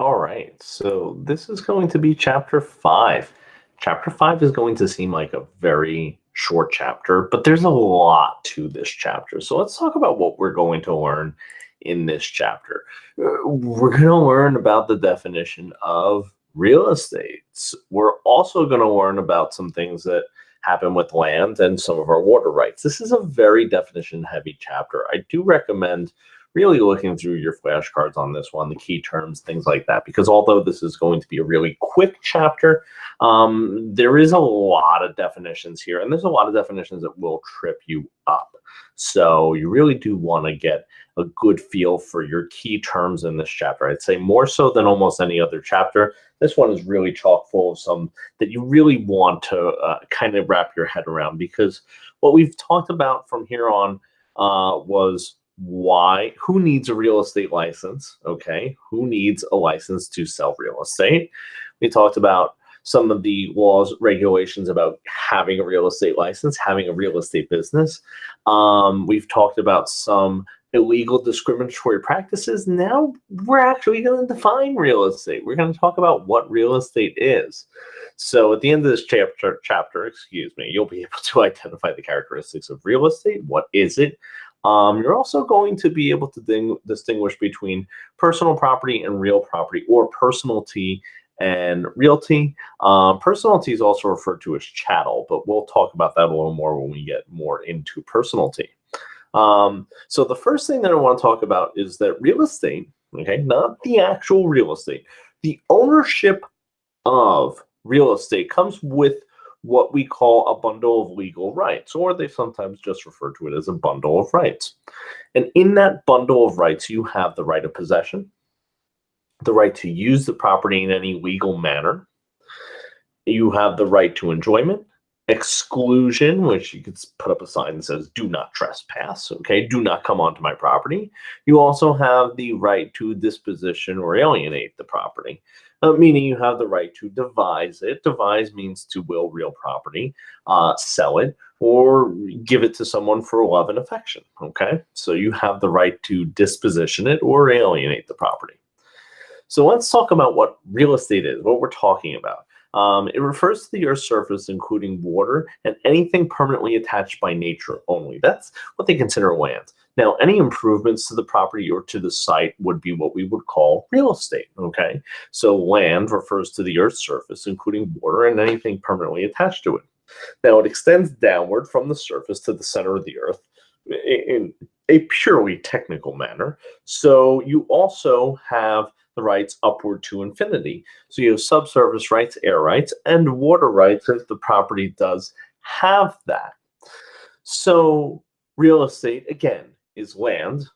All right, so this is going to be chapter 5. Chapter 5 is going to seem like a very short chapter, but there's a lot to this chapter. So let's talk about what we're going to learn in this chapter. We're going to learn about the definition of real estate. We're also going to learn about some things that happen with land and some of our water rights. This is a very definition-heavy chapter. I do recommend really looking through your flashcards on this one, the key terms, things like that, because although this is going to be a really quick chapter, there is a lot of definitions here, and there's a lot of definitions that will trip you up. So you really do want to get a good feel for your key terms in this chapter. I'd say more so than almost any other chapter. This one is really chock full of some that you really want to kind of wrap your head around, because what we've talked about from here on was who needs a real estate license? Okay, who needs a license to sell real estate? We talked about some of the laws, regulations about having a real estate license, having a real estate business. We've talked about some illegal discriminatory practices. Now we're actually going to define real estate. We're going to talk about what real estate is. So at the end of this chapter, excuse me, you'll be able to identify the characteristics of real estate. What is it? You're also going to be able to distinguish between personal property and real property, or personalty and realty. Personalty is also referred to as chattel, but we'll talk about that a little more when we get more into personalty. So the first thing that I want to talk about is that real estate, okay, not the actual real estate, the ownership of real estate comes with what we call a bundle of legal rights, or they sometimes just refer to it as a bundle of rights. And in that bundle of rights, you have the right of possession, the right to use the property in any legal manner. You have the right to enjoyment, exclusion, which you could put up a sign that says, do not trespass, okay? Do not come onto my property. You also have the right to disposition or alienate the property, meaning you have the right to devise it. Devise means to will real property, sell it, or give it to someone for love and affection, okay? So you have the right to disposition it or alienate the property. So let's talk about what real estate is, what we're talking about. It refers to the Earth's surface, including water and anything permanently attached by nature only. That's what they consider land. Now, any improvements to the property or to the site would be what we would call real estate, okay? So land refers to the Earth's surface, including water and anything permanently attached to it. Now, it extends downward from the surface to the center of the Earth in a purely technical manner. So you also have the rights upward to infinity. So you have subsurface rights, air rights, and water rights if the property does have that. So real estate, again, is land,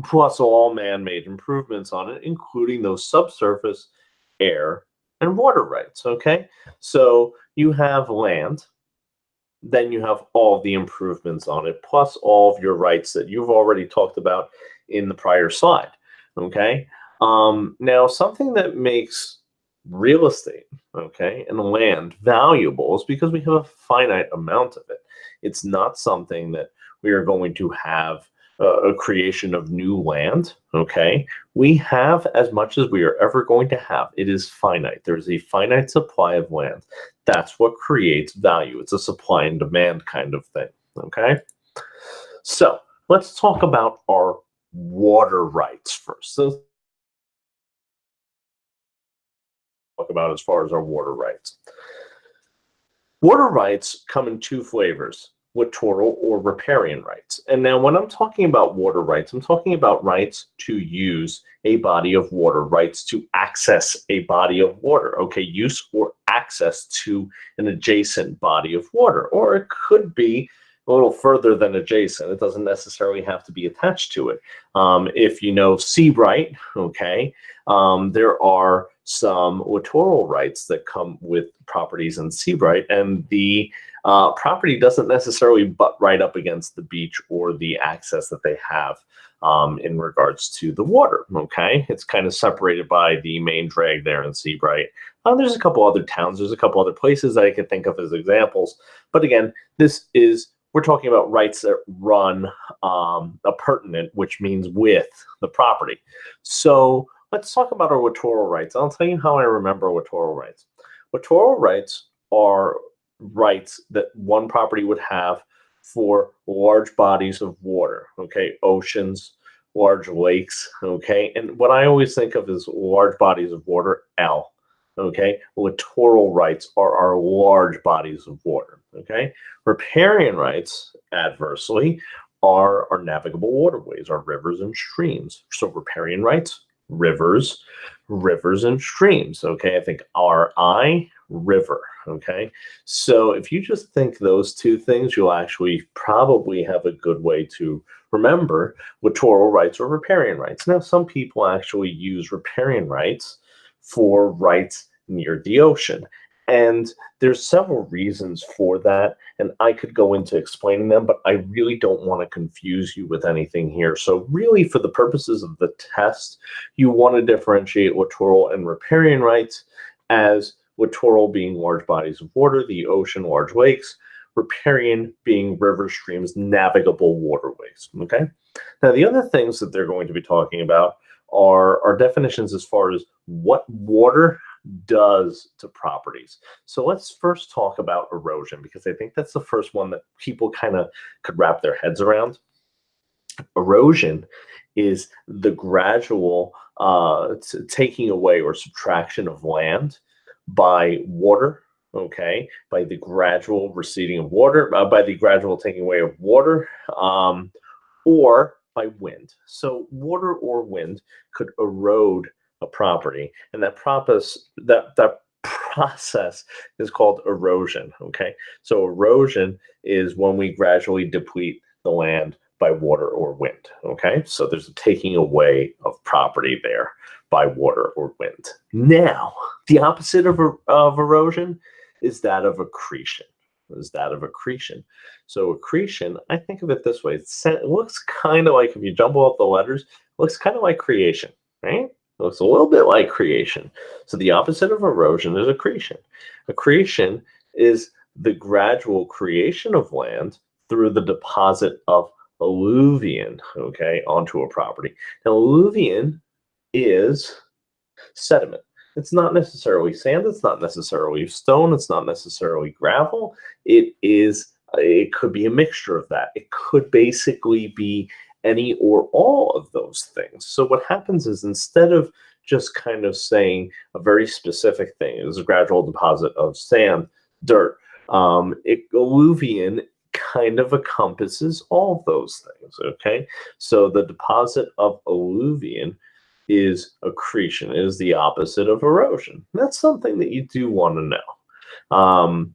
plus all man-made improvements on it, including those subsurface, air, and water rights, okay? So you have land, then you have all the improvements on it, plus all of your rights that you've already talked about in the prior slide, okay? Now, something that makes real estate, okay, and land valuable is because we have a finite amount of it. It's not something that we are going to have a creation of new land, okay? We have as much as we are ever going to have. It is finite. There's a finite supply of land. That's what creates value. It's a supply and demand kind of thing, okay? So let's talk about our water rights first. So talk about as far as our water rights. Water rights come in two flavors: littoral or riparian rights. And now when I'm talking about water rights, I'm talking about rights to use a body of water, rights to access a body of water, okay, use or access to an adjacent body of water, or it could be a little further than adjacent. It doesn't necessarily have to be attached to it. If you know Seabright, okay, there are some littoral rights that come with properties in Seabright, and the property doesn't necessarily butt right up against the beach or the access that they have in regards to the water, okay? It's kind of separated by the main drag there in Seabright. There's a couple other towns, there's a couple other places that I can think of as examples, but again, we're talking about rights that run appurtenant, which means with the property. So let's talk about our littoral rights. I'll tell you how I remember littoral rights. Littoral rights are rights that one property would have for large bodies of water, okay? Oceans, large lakes, okay? And what I always think of is large bodies of water, L, okay? Littoral rights are our large bodies of water, okay? Riparian rights, adversely, are our navigable waterways, our rivers and streams. So riparian rights, rivers, rivers and streams. Okay, I think RI, river. Okay, so if you just think those two things, you'll actually probably have a good way to remember littoral rights or riparian rights. Now, some people actually use riparian rights for rights near the ocean. And there's several reasons for that, and I could go into explaining them, but I really don't want to confuse you with anything here. So really, for the purposes of the test, you want to differentiate littoral and riparian rights as littoral being large bodies of water, the ocean, large lakes, riparian being rivers, streams, navigable waterways, okay? Now, the other things that they're going to be talking about are definitions as far as what water does to properties. So let's first talk about erosion, because I think that's the first one that people kind of could wrap their heads around. Erosion is the gradual taking away or subtraction of land by water, okay, by the gradual receding of water, by the gradual taking away of water, or by wind. So water or wind could erode a property, and that process is called erosion. Okay, so erosion is when we gradually deplete the land by water or wind. Okay, so there's a taking away of property there by water or wind. Now, the opposite of erosion is that of accretion. So accretion, I think of it this way. It looks kind of like, if you jumble up the letters, it looks kind of like creation, right? It looks a little bit like creation. So the opposite of erosion is accretion. Accretion is the gradual creation of land through the deposit of alluvium, okay, onto a property. Now, alluvium is sediment. It's not necessarily sand, it's not necessarily stone, it's not necessarily gravel. It could be a mixture of that. It could basically be any or all of those things. So what happens is, instead of just kind of saying a very specific thing, it was a gradual deposit of sand, dirt, alluvium kind of encompasses all of those things, okay? So the deposit of alluvium is accretion, is the opposite of erosion. That's something that you do want to know.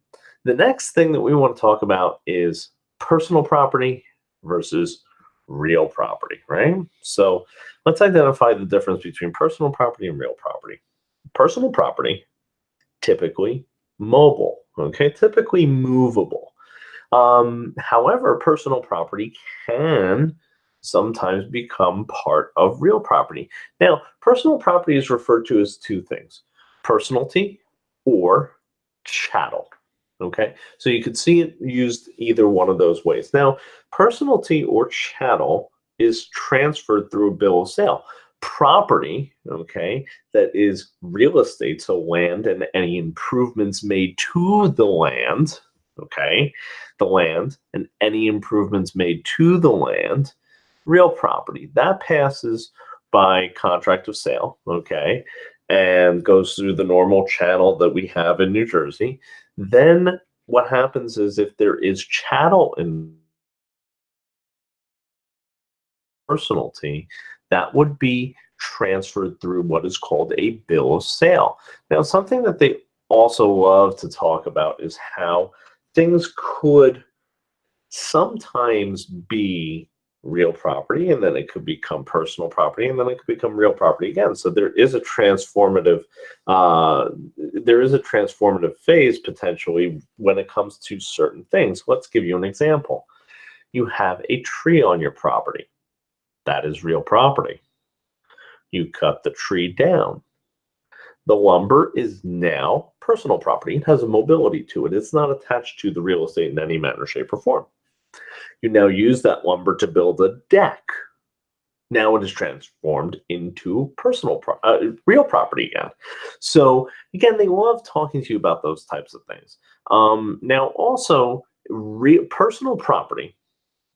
The next thing that we want to talk about is personal property versus real property, right? So let's identify the difference between personal property and real property. Personal property, typically mobile, okay, typically movable. However, personal property can sometimes become part of real property. Now, personal property is referred to as two things: personalty or chattel. Okay, so you could see it used either one of those ways. Now, personalty or chattel is transferred through a bill of sale. Property, okay, that is real estate, so land and any improvements made to the land, okay, the land and any improvements made to the land, real property. That passes by contract of sale, okay, and goes through the normal channel that we have in New Jersey. Then what happens is, if there is chattel in personalty, that would be transferred through what is called a bill of sale. Now, something that they also love to talk about is how things could sometimes be real property, and then it could become personal property, and then it could become real property again. So there is a transformative phase potentially when it comes to certain things. Let's give you an example. You have a tree on your property. That is real property. You cut the tree down. The lumber is now personal property. It has a mobility to it. It's not attached to the real estate in any manner, shape, or form. You now use that lumber to build a deck. Now it is transformed into real property again. So again, they love talking to you about those types of things. Now, also, personal property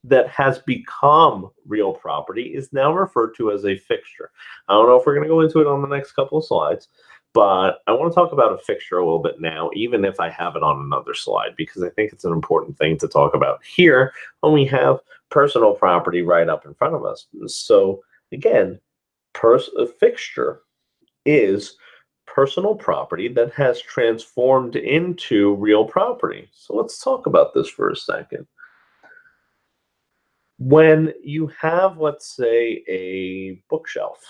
that has become real property is now referred to as a fixture. I don't know if we're going to go into it on the next couple of slides, but I want to talk about a fixture a little bit now, even if I have it on another slide, because I think it's an important thing to talk about here when we have personal property right up in front of us. So again, a fixture is personal property that has transformed into real property. So let's talk about this for a second. When you have, let's say, a bookshelf,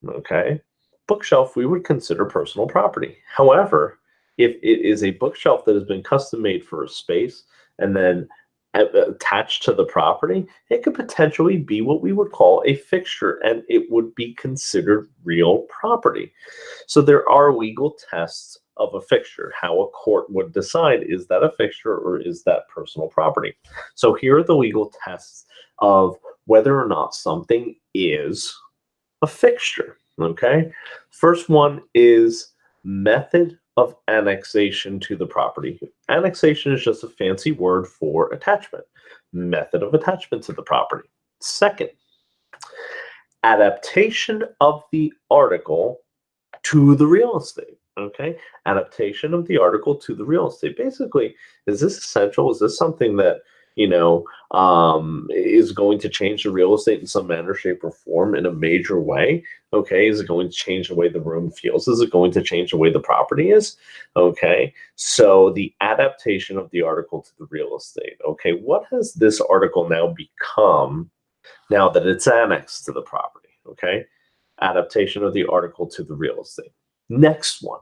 okay? Bookshelf we would consider personal property. However, if it is a bookshelf that has been custom made for a space and then attached to the property, it could potentially be what we would call a fixture and it would be considered real property. So there are legal tests of a fixture, how a court would decide, is that a fixture or is that personal property? So here are the legal tests of whether or not something is a fixture. Okay. First one is method of annexation to the property. Annexation is just a fancy word for attachment. Method of attachment to the property. Second, adaptation of the article to the real estate. Okay. Adaptation of the article to the real estate. Basically, is this essential? Is this something that, is going to change the real estate in some manner, shape, or form in a major way? Okay. Is it going to change the way the room feels? Is it going to change the way the property is? Okay. So the adaptation of the article to the real estate. Okay. What has this article now become now that it's annexed to the property? Okay. Adaptation of the article to the real estate. Next one,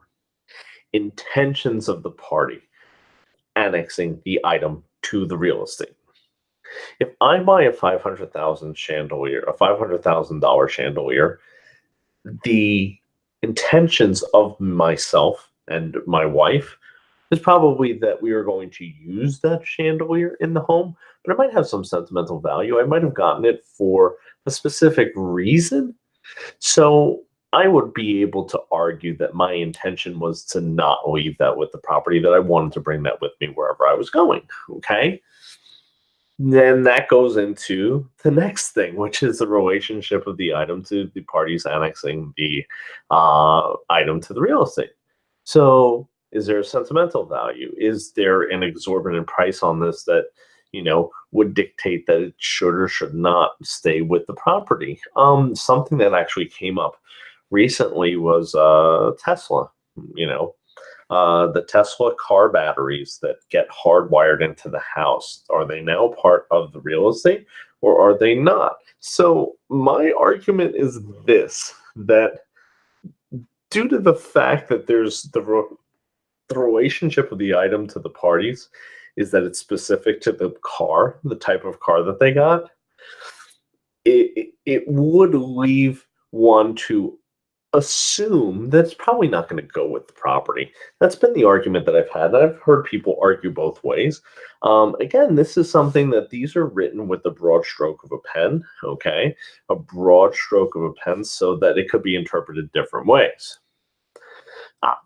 intentions of the party annexing the item to the real estate. If I buy a $500,000 chandelier, the intentions of myself and my wife is probably that we are going to use that chandelier in the home, but it might have some sentimental value. I might have gotten it for a specific reason. So I would be able to argue that my intention was to not leave that with the property, that I wanted to bring that with me wherever I was going. Okay. Then that goes into the next thing, which is the relationship of the item to the parties annexing the item to the real estate. So, is there a sentimental value? Is there an exorbitant price on this that would dictate that it should or should not stay with the property? Something that actually came up recently was Tesla. You know, the Tesla car batteries that get hardwired into the house, are they now part of the real estate or are they not? So my argument is this, that due to the fact that there's the relationship of the item to the parties is that it's specific to the car, the type of car that they got, it would leave one to assume that's probably not going to go with the property. That's been the argument that I've had. I've heard people argue both ways. Again, this is something that these are written with a broad stroke of a pen, okay? A broad stroke of a pen so that it could be interpreted different ways.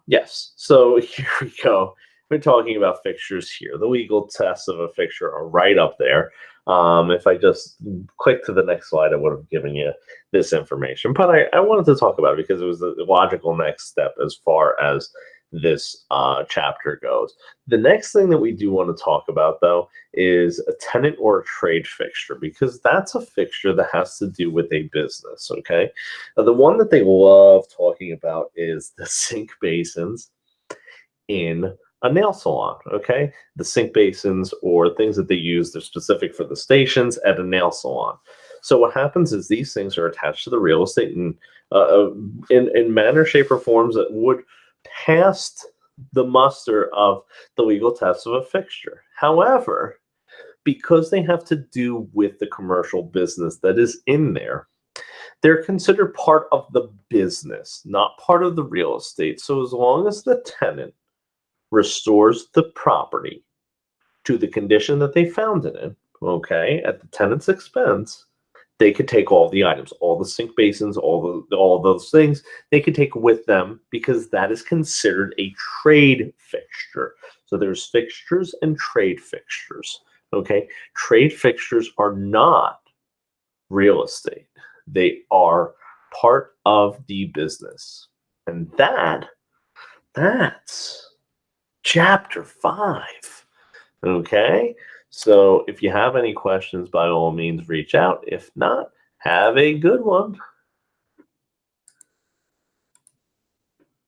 Yes. So here we go. We're talking about fixtures here. The legal tests of a fixture are right up there. If I just click to the next slide, I would have given you this information. But I wanted to talk about it because it was the logical next step as far as this chapter goes. The next thing that we do want to talk about, though, is a tenant or a trade fixture, because that's a fixture that has to do with a business, okay? Now, the one that they love talking about is the sink basins in a nail salon, okay? The sink basins or things that they use, they're specific for the stations at a nail salon. So what happens is these things are attached to the real estate in manner, shape, or forms that would pass the muster of the legal test of a fixture. However, because they have to do with the commercial business that is in there, they're considered part of the business, not part of the real estate. So as long as the tenant restores the property to the condition that they found it in, okay, at the tenant's expense, they could take all the items, all the sink basins, all those things, they could take with them because that is considered a trade fixture. So there's fixtures and trade fixtures. Okay. Trade fixtures are not real estate. They are part of the business. And that's chapter 5. Okay? So if you have any questions, by all means, reach out. If not, have a good one.